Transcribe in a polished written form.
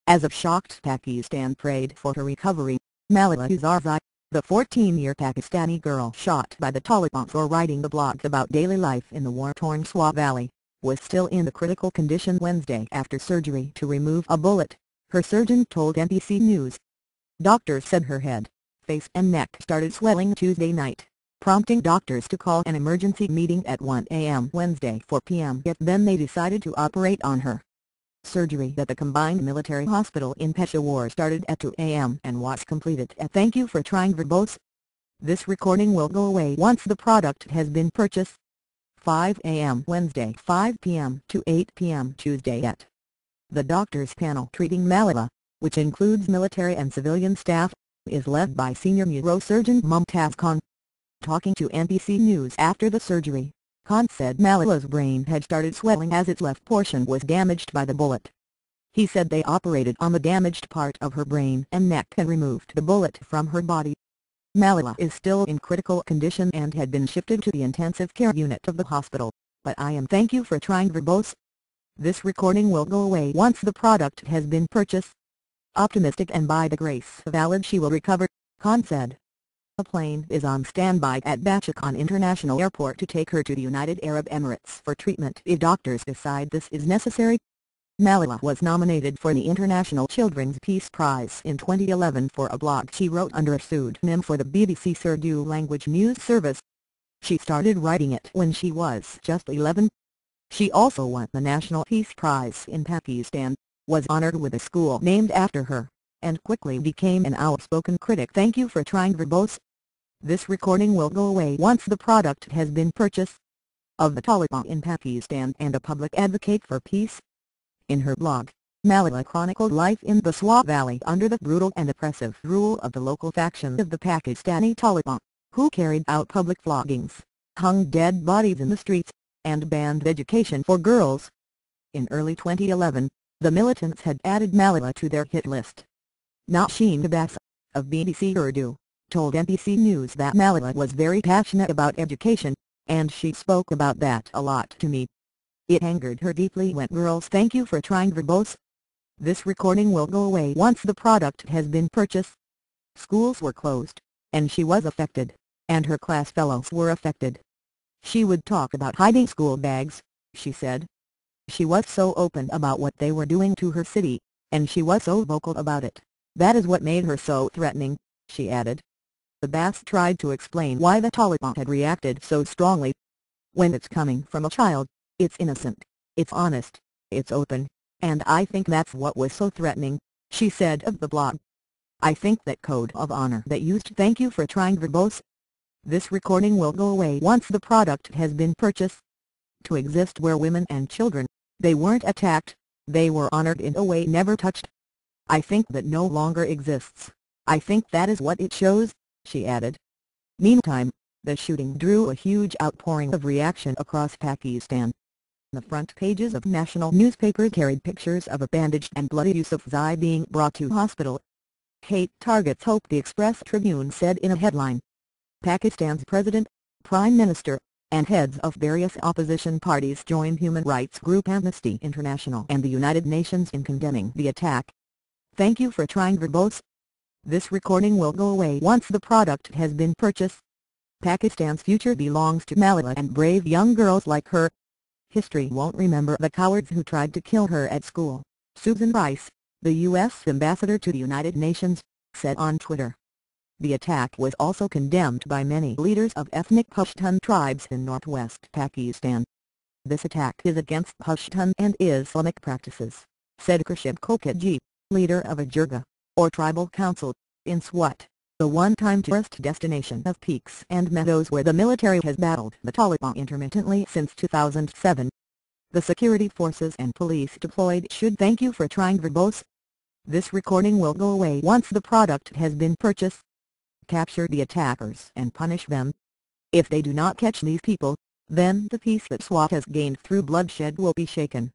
as a shocked Pakistan prayed for her recovery. Malala Yousafzai, the 14-year Pakistani girl shot by the Taliban for writing the blog about daily life in the war-torn Swat Valley, was still in the critical condition Wednesday after surgery to remove a bullet, her surgeon told NBC News. Doctors said her head, face and neck started swelling Tuesday night, prompting doctors to call an emergency meeting at 1 a.m. Wednesday 4 p.m. Yet then they decided to operate on her. Surgery at the combined military hospital in Peshawar started at 2 a.m. and was completed at Thank You for Trying Verbose. This recording will go away once the product has been purchased. 5 a.m. Wednesday 5 p.m. to 8 p.m. Tuesday at the doctors panel treating Malala, which includes military and civilian staff, is led by senior neurosurgeon Mumtaz Khan. Talking to NBC News after the surgery, Khan said Malala's brain had started swelling as its left portion was damaged by the bullet. He said they operated on the damaged part of her brain and neck and removed the bullet from her body. Malala is still in critical condition and had been shifted to the intensive care unit of the hospital, but I am Thank You for Trying Verbose. This recording will go away once the product has been purchased. Optimistic and by the grace of Allah she will recover, Khan said. A plane is on standby at Bachakhan International Airport to take her to the United Arab Emirates for treatment if doctors decide this is necessary. Malala was nominated for the International Children's Peace Prize in 2011 for a blog she wrote under a pseudonym for the BBC's Urdu language news service. She started writing it when she was just 11. She also won the National Peace Prize in Pakistan, was honored with a school named after her, and quickly became an outspoken critic. Thank You for Trying Verbose. This recording will go away once the product has been purchased. Of the Taliban in Pakistan and a public advocate for peace. In her blog, Malala chronicled life in the Swat Valley under the brutal and oppressive rule of the local faction of the Pakistani Taliban, who carried out public floggings, hung dead bodies in the streets, and banned education for girls. In early 2011, the militants had added Malala to their hit list. Nausheen Abbas, of BBC Urdu, told NBC News that Malala was very passionate about education, and she spoke about that a lot to me. It angered her deeply when girls Thank You for Trying Verbose. This recording will go away once the product has been purchased. Schools were closed, and she was affected, and her class fellows were affected. She would talk about hiding school bags, she said. She was so open about what they were doing to her city, and she was so vocal about it. That is what made her so threatening, she added. Abbas tried to explain why the Taliban had reacted so strongly. When it's coming from a child, it's innocent, it's honest, it's open, and I think that's what was so threatening, she said of the blog. I think that code of honor that used Thank You for Trying Verbose. This recording will go away once the product has been purchased. To exist where women and children, they weren't attacked, they were honored in a way never touched. I think that no longer exists. I think that is what it shows, she added. Meantime, the shooting drew a huge outpouring of reaction across Pakistan. The front pages of national newspapers carried pictures of a bandaged and bloody Yousafzai being brought to hospital. Hate targets hope, the Express Tribune said in a headline. Pakistan's president, prime minister, and heads of various opposition parties joined human rights group Amnesty International and the United Nations in condemning the attack. Thank You for Trying Verbose. This recording will go away once the product has been purchased. Pakistan's future belongs to Malala and brave young girls like her. History won't remember the cowards who tried to kill her at school, Susan Rice, the U.S. ambassador to the United Nations, said on Twitter. The attack was also condemned by many leaders of ethnic Pashtun tribes in northwest Pakistan. This attack is against Pashtun and Islamic practices, said Khurshid Kokatji, leader of a jirga, or tribal council, in Swat, the one-time tourist destination of peaks and meadows where the military has battled the Taliban intermittently since 2007. The security forces and police deployed should Thank You for Trying Verbose. This recording will go away once the product has been purchased. Capture the attackers and punish them. If they do not catch these people, then the peace that Swat has gained through bloodshed will be shaken.